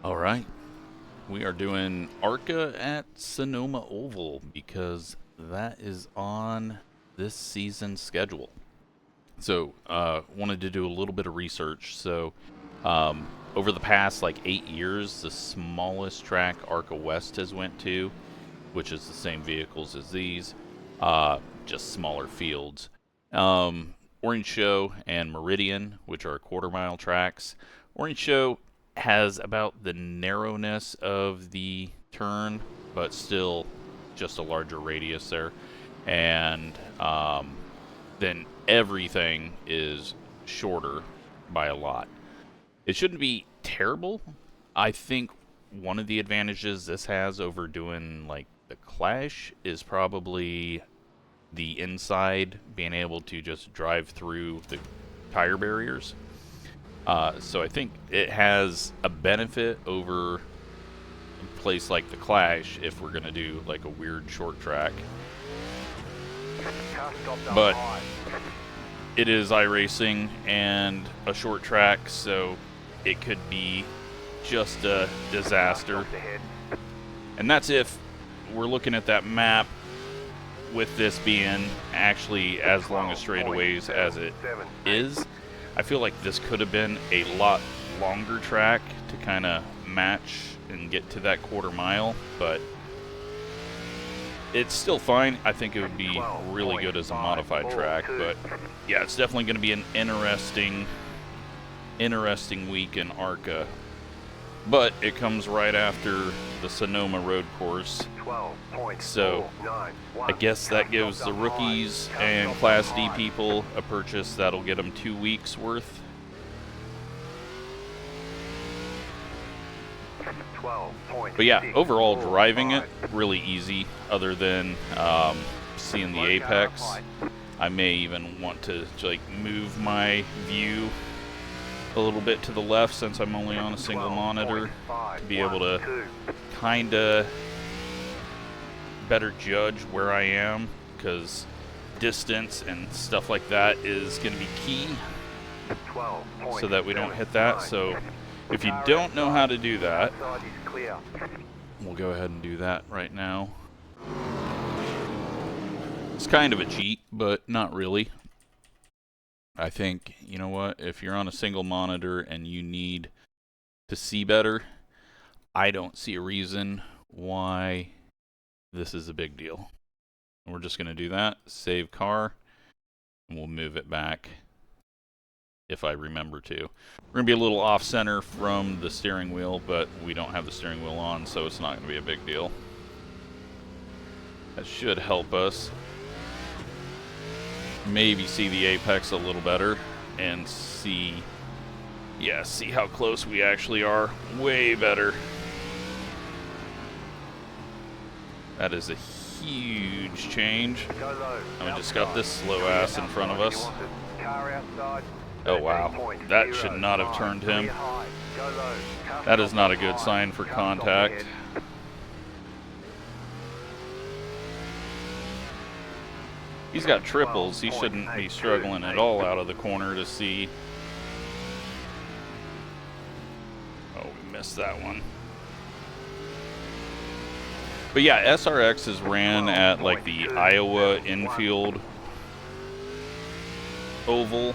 All right, we are doing ARCA at Sonoma Oval because that is on this season's schedule. So, wanted to do a little bit of research. So, over the past like 8 years, the smallest track ARCA West has went to, which is the same vehicles as these, just smaller fields. Orange Show and Meridian, which are quarter-mile tracks. Orange Show has about the narrowness of the turn, but still just a larger radius there. And then everything is shorter by a lot. It shouldn't be terrible. I think one of the advantages this has over doing like the Clash is probably the inside, being able to just drive through the tire barriers. So I think it has a benefit over a place like the Clash if we're going to do like a weird short track. But it is iRacing and a short track, so it could be just a disaster. And that's if we're looking at that map with this being actually as long as straightaways as it is. I feel like this could have been a lot longer track to kind of match and get to that quarter mile, but it's still fine. I think it would be really good as a modified track, but yeah, it's definitely going to be an interesting week in ARCA. But it comes right after the Sonoma road course, so I guess that gives the rookies and Class D people a purchase that'll get them 2 weeks worth. But yeah, overall driving it, really easy, other than seeing the apex. I may even want to like move my view a little bit to the left since I'm only on a single monitor to be able to kind of better judge where I am, because distance and stuff like that is going to be key so that we don't hit that. So if you don't know how to do that, we'll go ahead and do that right now. It's kind of a cheat, but not really. I think, you know what, if you're on a single monitor and you need to see better, I don't see a reason why this is a big deal. We're just going to do that, save car, and we'll move it back if I remember to. We're going to be a little off center from the steering wheel, but we don't have the steering wheel on, so it's not going to be a big deal. That should help us maybe see the apex a little better and see how close we actually are. Way better. That is a huge change. And we just got this slow ass in front of us. Oh wow, that should not have turned him. That is not a good sign for contact. He's got triples. He shouldn't be struggling at all out of the corner to see. Oh, we missed that one. But yeah, SRX is ran at like the Iowa infield oval.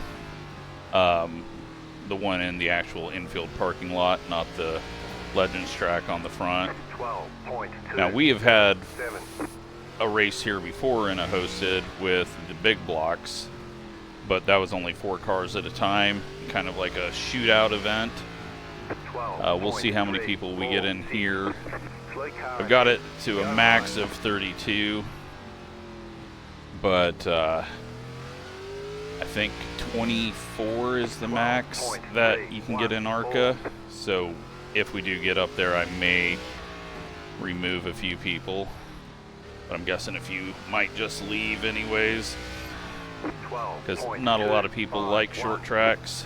The one in the actual infield parking lot, not the Legends track on the front. Now, we have had a race here before in a hosted with the big blocks, but that was only 4 cars at a time, kind of like a shootout event. We'll see how many people we get in here. I've got it to a max of 32, but I think 24 is the max that you can get in ARCA. So if we do get up there, I may remove a few people. But I'm guessing a few might just leave anyways, because not a lot of people like short tracks.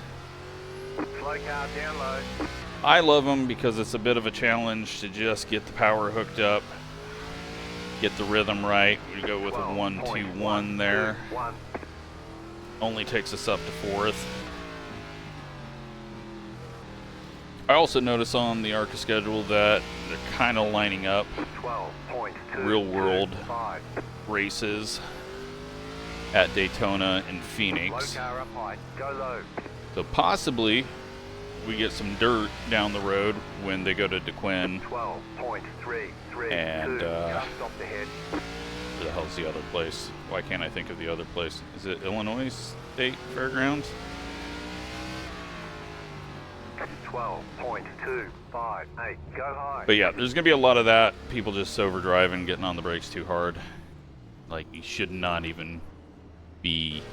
I love them because it's a bit of a challenge to just get the power hooked up, get the rhythm right. We go with a 1-2-1 there. Only takes us up to 4th. I also notice on the ARCA schedule that they're kind of lining up real world races at Daytona and Phoenix. So possibly we get some dirt down the road when they go to DeQuinn. And where the hell's the other place? Why can't I think of the other place? Is it Illinois State Fairgrounds? 12.258, go high. But yeah, there's gonna be a lot of that. People just overdriving, getting on the brakes too hard. Like, you should not even be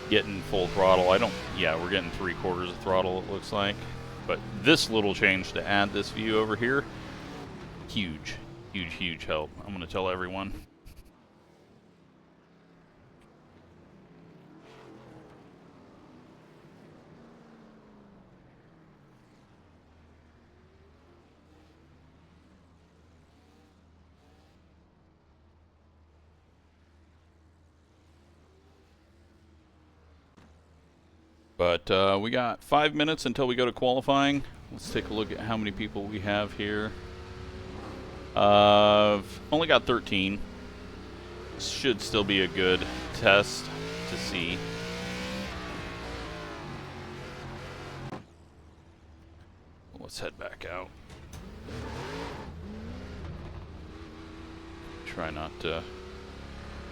getting full throttle. Yeah, we're getting 3/4 of throttle, it looks like. But this little change to add this view over here, huge, huge, huge help. I'm gonna tell everyone. But we got 5 minutes until we go to qualifying. Let's take a look at how many people we have here. Only got 13. Should still be a good test to see. Let's head back out. Try not to...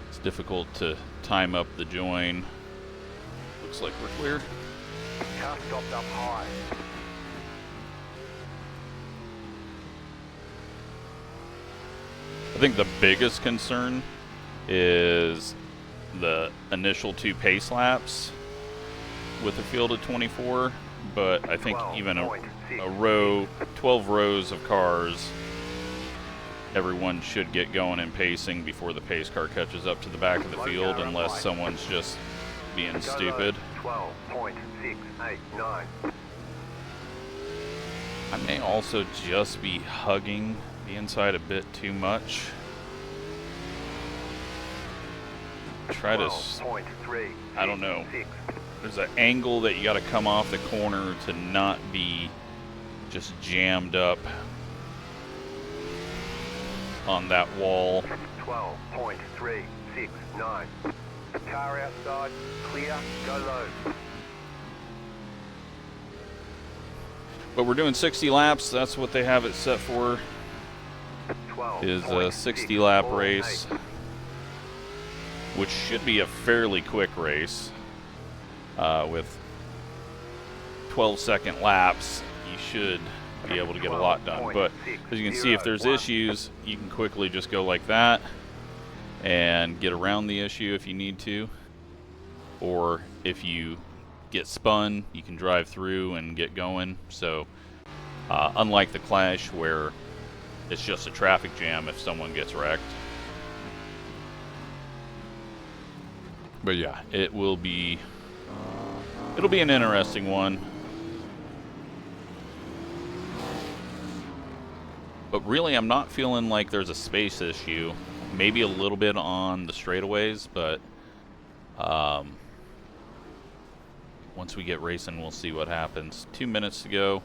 It's difficult to time up the join. Looks like we're clear. Car stopped up high. I think the biggest concern is the initial 2 pace laps with a field of 24, but I think even a row, 12 rows of cars, everyone should get going and pacing before the pace car catches up to the back of the field, unless someone's just being stupid. 12.689. I may also just be hugging the inside a bit too much. Try to, I don't know. There's an angle that you got to come off the corner to not be just jammed up on that wall. 12.369. Car outside, clear, go low. But we're doing 60 laps. That's what they have it set for. Is a 60 lap race, which should be a fairly quick race. With 12-second laps, you should be able to get a lot done. But as you can see, if there's issues, you can quickly just go like that and get around the issue if you need to. Or if you get spun, you can drive through and get going. So unlike the Clash, where it's just a traffic jam if someone gets wrecked. But yeah, it'll be an interesting one. But really, I'm not feeling like there's a space issue. Maybe a little bit on the straightaways, but once we get racing, we'll see what happens. 2 minutes to go.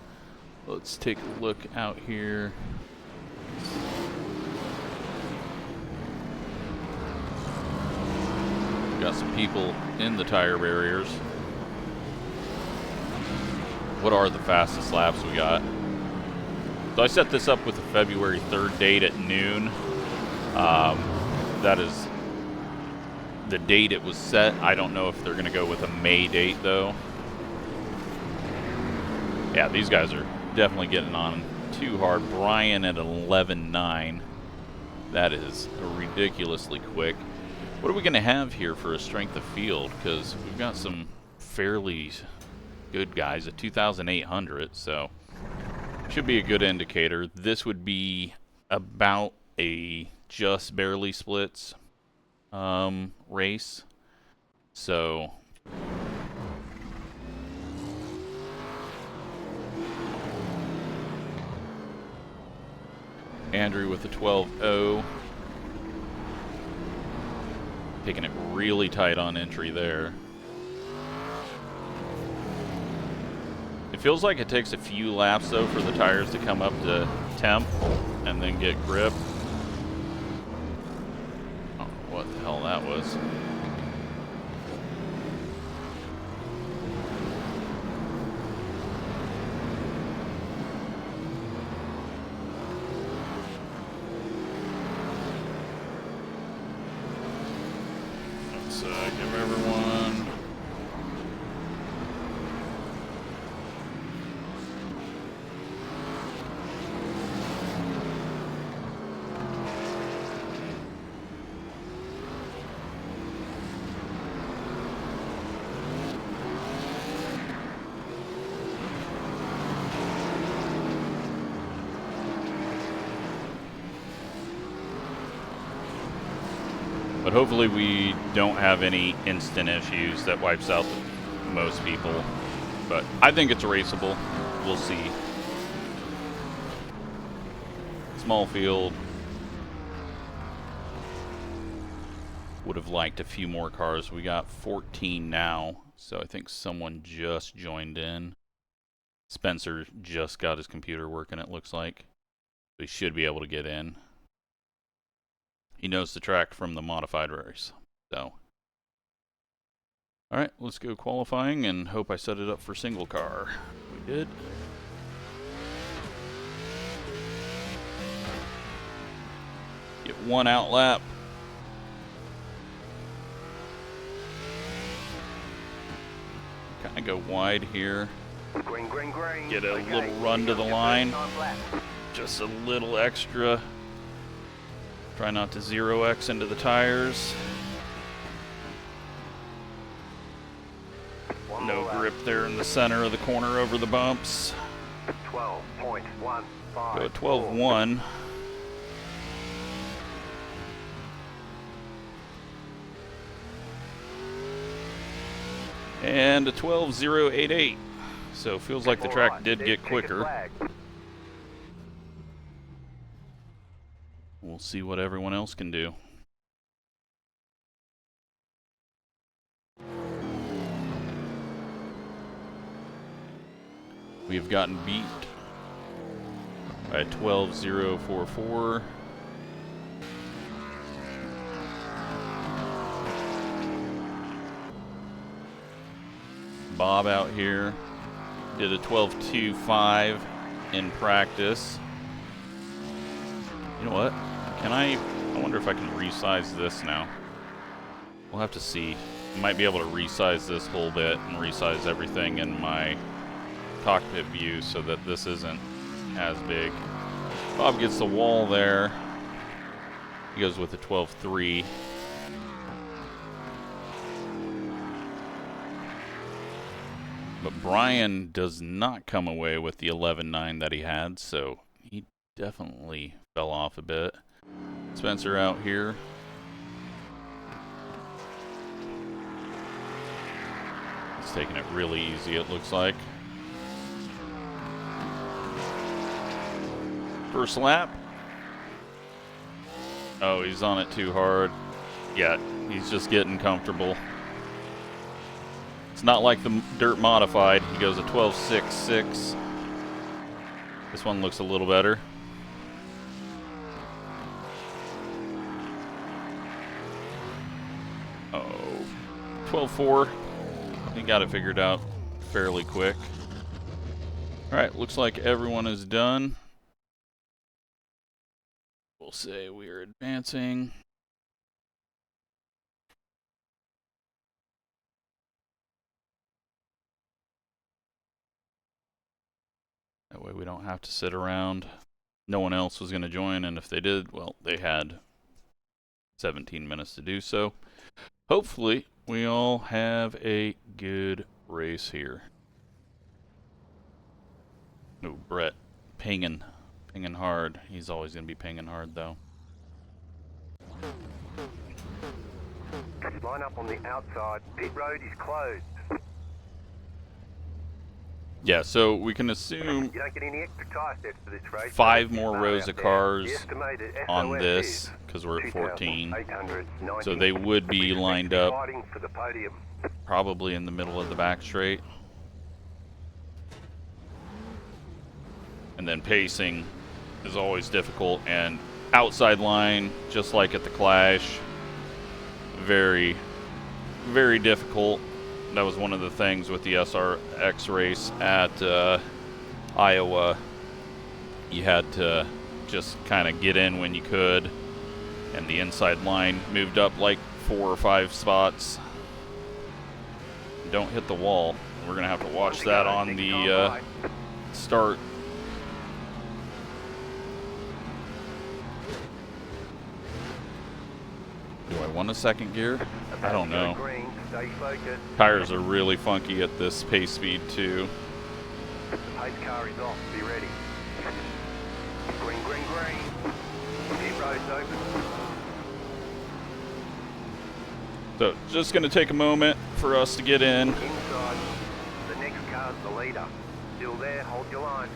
Let's take a look out here. Got some people in the tire barriers. What are the fastest laps we got? So I set this up with a February 3rd date at noon. That is the date it was set. I don't know if they're going to go with a May date, though. Yeah, these guys are definitely getting on too hard. Brian at 11.9. That is ridiculously quick. What are we going to have here for a strength of field? Because we've got some fairly good guys at 2,800, so should be a good indicator. This would be about a just barely splits race. So Andrew with the 12.0. Taking it really tight on entry there. If feels like it takes a few laps though for the tires to come up to temp and then get grip. I don't know what the hell that was. Let's give everyone. But hopefully we don't have any instant issues that wipes out most people. But I think it's raceable. We'll see. Small field. Would have liked a few more cars. We got 14 now, so I think someone just joined in. Spencer just got his computer working, it looks like. We should be able to get in. He knows the track from the modified race, so. Alright, let's go qualifying and hope I set it up for single car. We did. Get one out lap. Kind of go wide here. Green, green, green. Get a little run to the line. Just a little extra. Try not to 0x into the tires. No grip there in the center of the corner over the bumps. 12.15. Go at 12.1. And a 12.088. So feels like the track did get quicker. We'll see what everyone else can do. We have gotten beat by 12.044. Bob out here did a 12.25 in practice. You know what? I wonder if I can resize this now. We'll have to see. I might be able to resize this whole bit and resize everything in my cockpit view so that this isn't as big. Bob gets the wall there. He goes with the 12.3. But Brian does not come away with the 11.9 that he had, so he definitely fell off a bit. Spencer out here. He's taking it really easy, it looks like. First lap. Oh, he's on it too hard. Yeah, he's just getting comfortable. It's not like the dirt modified. He goes a 12.66. This one looks a little better. Oh, 12.4. He got it figured out fairly quick. Alright, looks like everyone is done. We'll say we are advancing. That way we don't have to sit around. No one else was going to join, and if they did, well, they had 17 minutes to do so. Hopefully, we all have a good race here. Oh, Brett, pinging hard. He's always going to be pinging hard, though. Line up on the outside. Pit road is closed. Yeah, so we can assume You don't get any extra tire sets for this race. 5 more rows of cars The estimated on SOS this, is because we're at 14. 2,890. So they would be lined up Fighting for the podium. probably in the middle of the back straight. And then pacing is always difficult, and outside line, just like at the Clash, very, very difficult. That was one of the things with the SRX race at Iowa. You had to just kind of get in when you could, and the inside line moved up like 4 or 5 spots. Don't hit the wall. We're gonna have to watch that on the start. Do I want a second gear? I don't know. Tires are really funky at this pace speed too. The pace car is off. Be ready. Green, green, green. Pit road's open. So just going to take a moment for us to get in. Inside. The next car's the leader. Still there. Hold your line.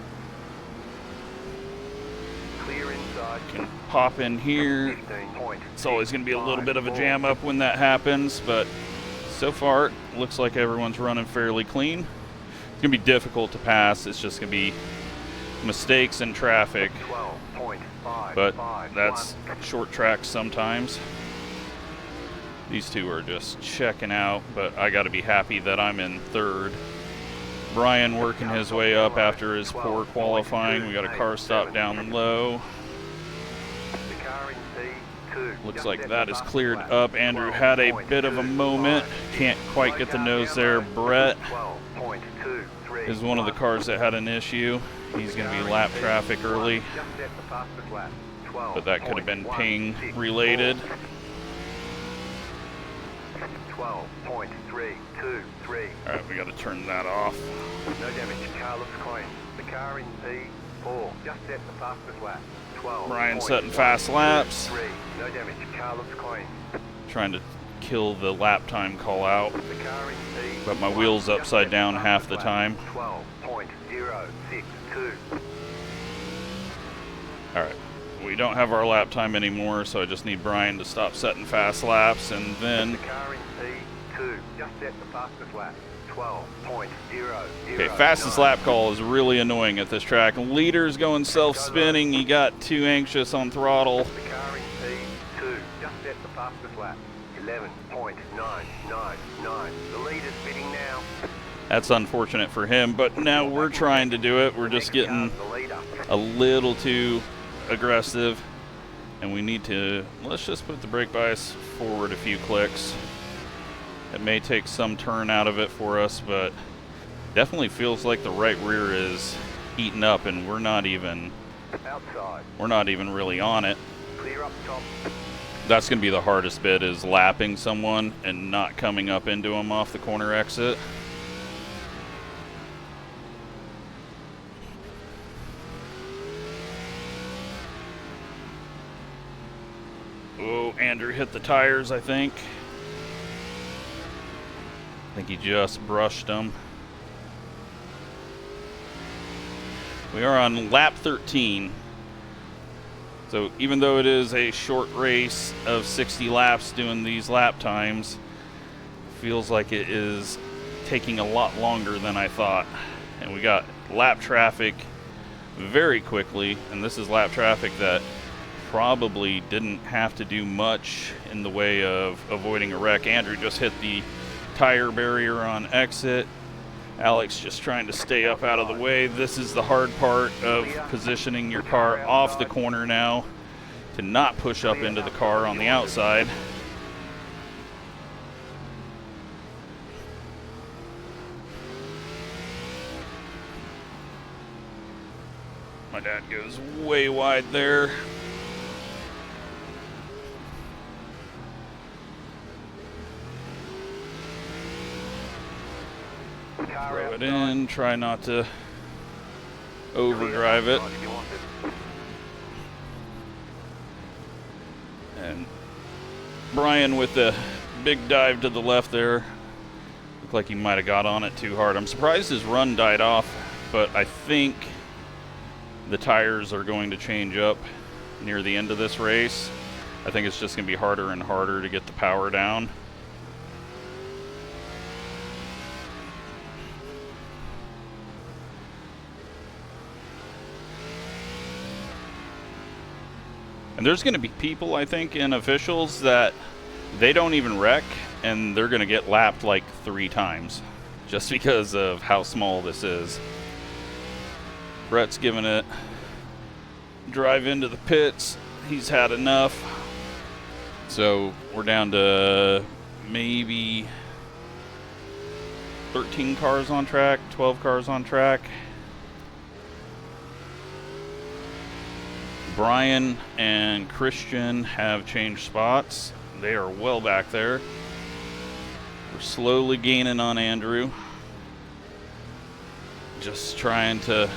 Clear inside. Can pop in here. 15.6. It's always going to be a little bit of a jam up when that happens, but so far looks like everyone's running fairly clean. It's going to be difficult to pass. It's just going to be mistakes in traffic. 12.5. But that's short track sometimes. These two are just checking out, but I got to be happy that I'm in third. Brian working his way up after his poor qualifying. We got a car stop down low. Looks like that is cleared up. Andrew had a bit of a moment. Can't quite get the nose there. Brett is one of the cars that had an issue. He's going to be lap traffic early, but that could have been ping related. 12.323. Alright, we got to turn that off. No damage. Car looks clean. The car in P4 just set the fastest lap. 12. Brian setting fast laps. No damage. Car looks clean. Trying to kill the lap time call out, The car in P. but my wheel's upside down half the time. 12.062. Alright, we don't have our lap time anymore, so I just need Brian to stop setting fast laps, and then... The car in P2 just set the fastest lap. 12.009. Okay, fastest lap call is really annoying at this track. Leader's going self-spinning. He got too anxious on throttle. The car in P2 just set the fastest lap. 11.999. The leader's bidding now. That's unfortunate for him, but now we're trying to do it. We're just getting a little too aggressive, and we need to, let's just put the brake bias forward a few clicks. It may take some turn out of it for us, but definitely feels like the right rear is heating up, and we're not even really on it. Clear up top. That's going to be the hardest bit, is lapping someone and not coming up into them off the corner exit. Oh, Andrew hit the tires, I think. I think he just brushed them. We are on lap 13. So even though it is a short race of 60 laps doing these lap times, feels like it is taking a lot longer than I thought. And we got lap traffic very quickly, and this is lap traffic that probably didn't have to do much in the way of avoiding a wreck. Andrew just hit the tire barrier on exit. Alex just trying to stay up out of the way. This is the hard part of positioning your car off the corner now to not push up into the car on the outside. My dad goes way wide there. Throw it in, try not to overdrive it. And Brian with the big dive to the left there. Looked like he might have got on it too hard. I'm surprised his run died off, but I think the tires are going to change up near the end of this race. I think it's just going to be harder and harder to get the power down. And there's going to be people, I think, in officials that they don't even wreck, and they're going to get lapped like 3 times just because of how small this is. Brett's giving it drive into the pits. He's had enough. So we're down to maybe 13 cars on track, 12 cars on track. Brian and Christian have changed spots. They are well back there. We're slowly gaining on Andrew. Just trying to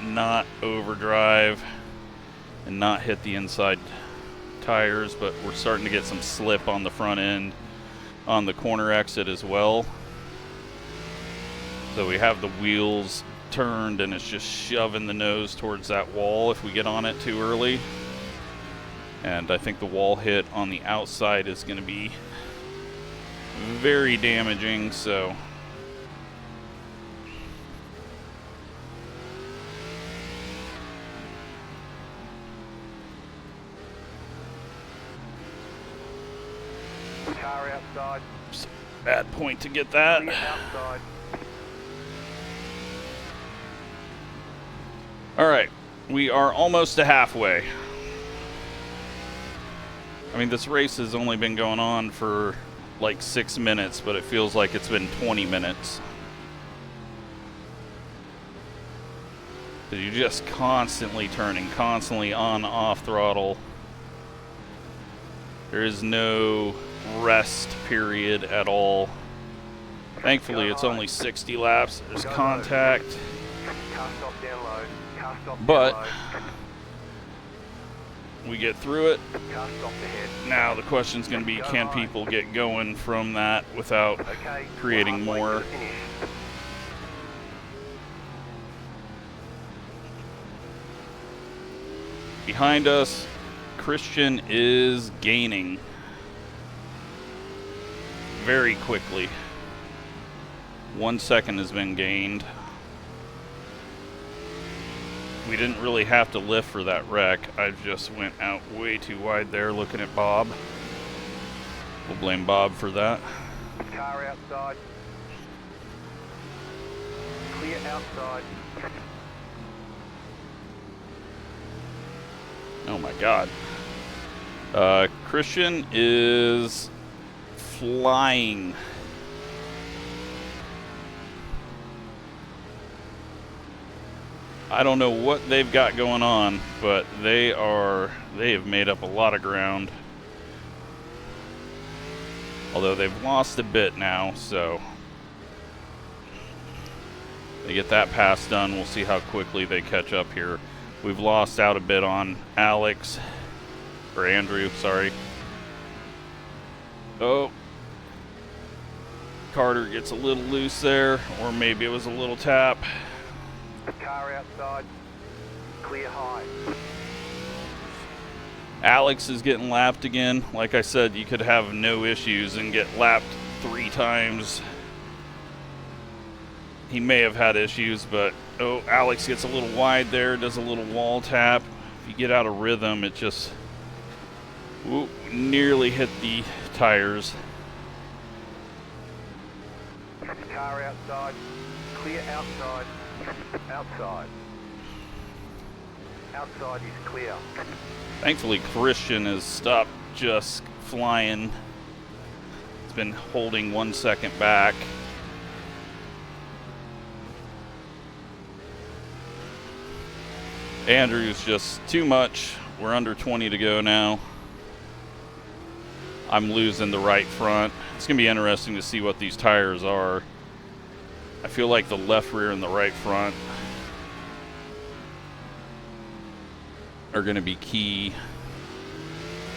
not overdrive and not hit the inside tires, but we're starting to get some slip on the front end on the corner exit as well. So we have the wheels turned and it's just shoving the nose towards that wall if we get on it too early. And I think the wall hit on the outside is going to be very damaging, so Car outside. just a bad point to get that. Clear outside. Alright, we are almost to halfway. I mean, this race has only been going on for like 6 minutes, but it feels like it's been 20 minutes. So you're just constantly turning, constantly on, off throttle. There is no rest period at all. Thankfully, it's only 60 laps. There's contact. Car stop down low. Car stop down But low. we get through it. Car stop ahead. Now the question's going to be, can people get going from that without Okay. creating we're halfway to more? the finish. Behind us, Christian is gaining very quickly. 1 second has been gained. We didn't really have to lift for that wreck. I just went out way too wide there looking at Bob. We'll blame Bob for that. Car outside. Clear outside. Oh my God. Christian is flying. I don't know what they've got going on, but they have made up a lot of ground. Although they've lost a bit now, so they get that pass done. We'll see how quickly they catch up here. We've lost out a bit on Alex, or Andrew, sorry. Oh, Carter gets a little loose there, or maybe it was a little tap. Car outside. Clear high. Alex is getting lapped again. Like I said, you could have no issues and get lapped 3 times. He may have had issues, but oh, Alex gets a little wide there, does a little wall tap. If you get out of rhythm, it just nearly hit the tires. Car outside. Clear outside. Outside. Outside is clear. Thankfully, Christian has stopped just flying. It's been holding 1 second back. Andrew's just too much. We're under 20 to go now. I'm losing the right front. It's going to be interesting to see what these tires are. I feel like the left rear and the right front are going to be key.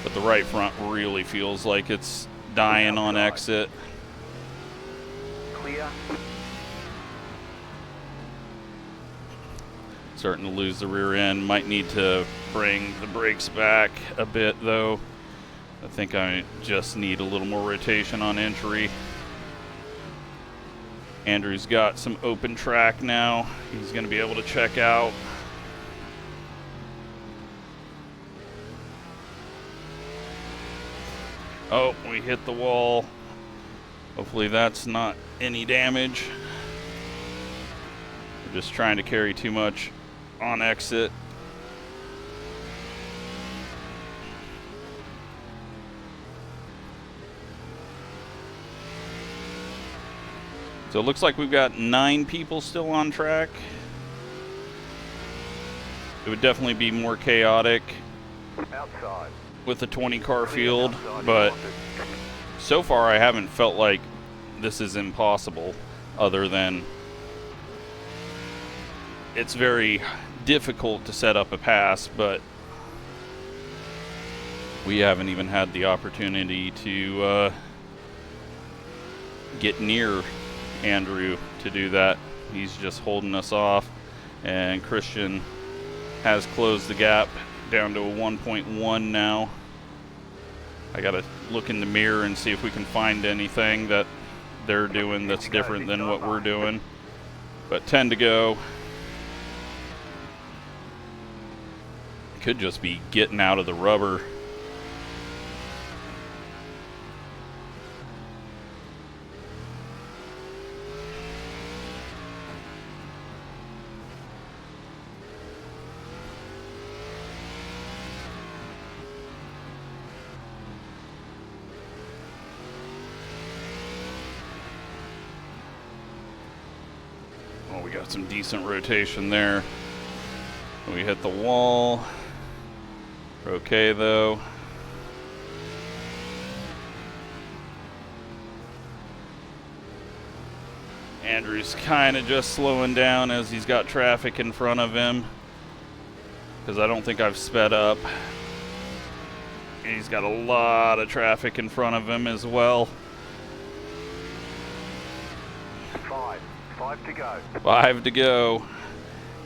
But the right front really feels like it's dying on exit. Clear. Starting to lose the rear end. Might need to bring the brakes back a bit though. I think I just need a little more rotation on entry. Andrew's got some open track now. He's going to be able to check out. Oh, we hit the wall. Hopefully that's not any damage. We're just trying to carry too much on exit. So it looks like we've got 9 people still on track. It would definitely be more chaotic Outside. with a 20-car field, but so far I haven't felt like this is impossible, other than it's very difficult to set up a pass, but we haven't even had the opportunity to get near Andrew to do that. He's just holding us off, and Christian has closed the gap down to a 1.1 now. I gotta look in the mirror and see if we can find anything that they're doing that's different than what we're doing. But 10 to go. Could just be getting out of the rubber. Oh, we got some decent rotation there. We hit the wall. We're okay though. Andrew's kind of just slowing down as he's got traffic in front of him, because I don't think I've sped up. He's got a lot of traffic in front of him as well. 5 to go. 5 to go.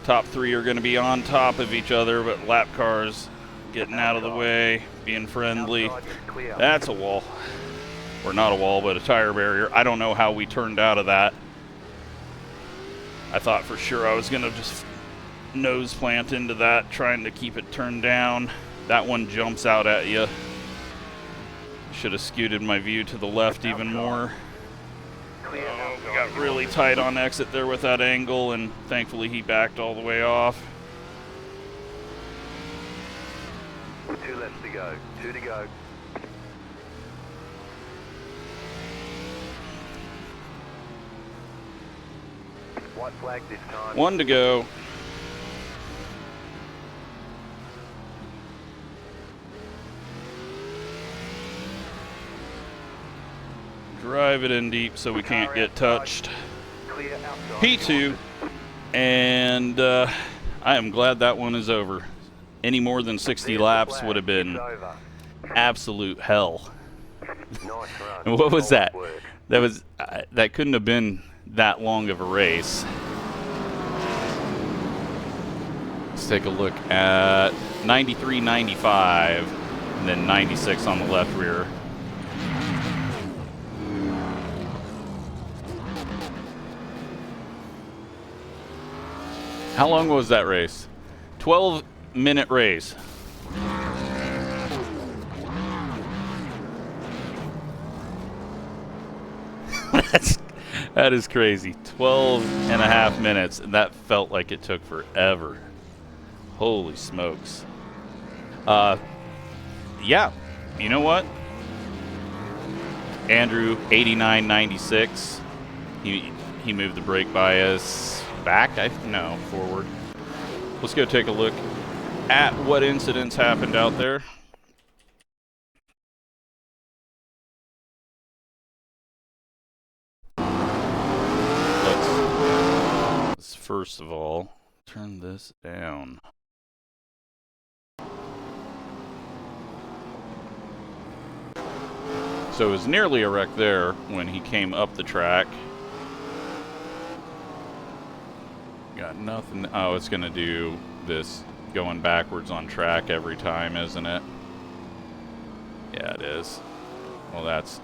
Top 3 are going to be on top of each other, but lap cars getting out of the way, being friendly. That's a wall. Or not a wall, but a tire barrier. I don't know how we turned out of that. I thought for sure I was going to just nose plant into that, trying to keep it turned down. That one jumps out at you. Should have scooted my view to the left even more. Oh, we got really tight on exit there with that angle, and thankfully he backed all the way off. 2 left to go. 2 to go. White flag this time. 1 to go. Drive it in deep so we can't get touched. P2, and I am glad that one is over. Any more than 60 laps would have been absolute hell. And what was that? That was that couldn't have been that long of a race. Let's take a look at 93, 95, and then 96 on the left rear. How long was that race? 12-minute race. That is crazy. 12 and a half minutes, and that felt like it took forever. Holy smokes. Yeah, you know what? Andrew, 89.96. He moved the brake bias back? No, forward. Let's go take a look at what incidents happened out there. Let's first of all turn this down. So it was nearly a wreck there when he came up the track. Got nothing. Oh, it's going to do this going backwards on track every time, isn't it? Yeah, it is. Well, that's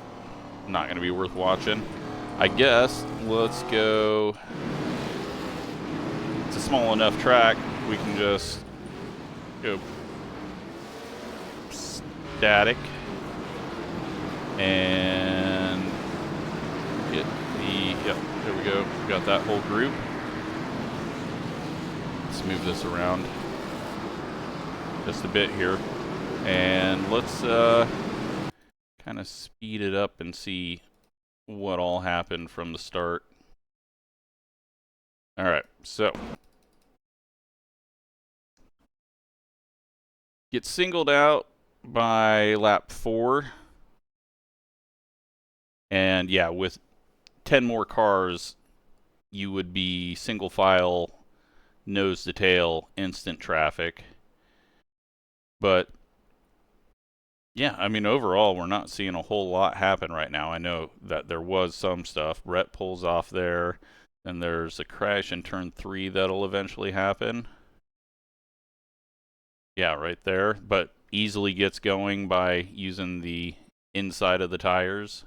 not going to be worth watching. I guess let's go. It's a small enough track, we can just go static. And get the, yep, there we go. We got that whole group. Let's move this around just a bit here. And let's kind of speed it up and see what all happened from the start. All right, so get singled out by lap 4. And yeah, with 10 more cars, you would be single file, nose to tail, instant traffic. But yeah, I mean, overall, we're not seeing a whole lot happen right now. I know that there was some stuff. Brett pulls off there. Then there's a crash in turn 3 that'll eventually happen. Yeah, right there. But easily gets going by using the inside of the tires.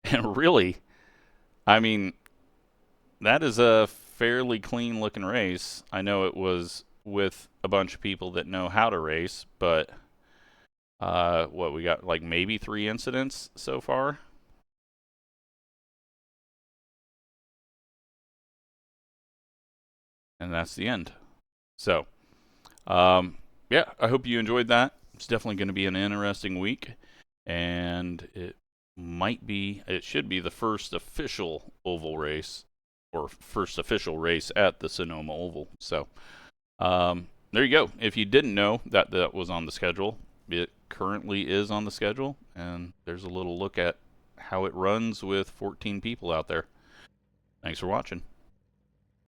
And really, I mean, that is a fairly clean looking race. I know it was with a bunch of people that know how to race, but what, we got like maybe 3 incidents so far. And that's the end. So, yeah, I hope you enjoyed that. It's definitely going to be an interesting week. And it should be the first official oval race, or first official race at the Sonoma Oval. So, there you go. If you didn't know that that was on the schedule, it currently is on the schedule. And there's a little look at how it runs with 14 people out there. Thanks for watching.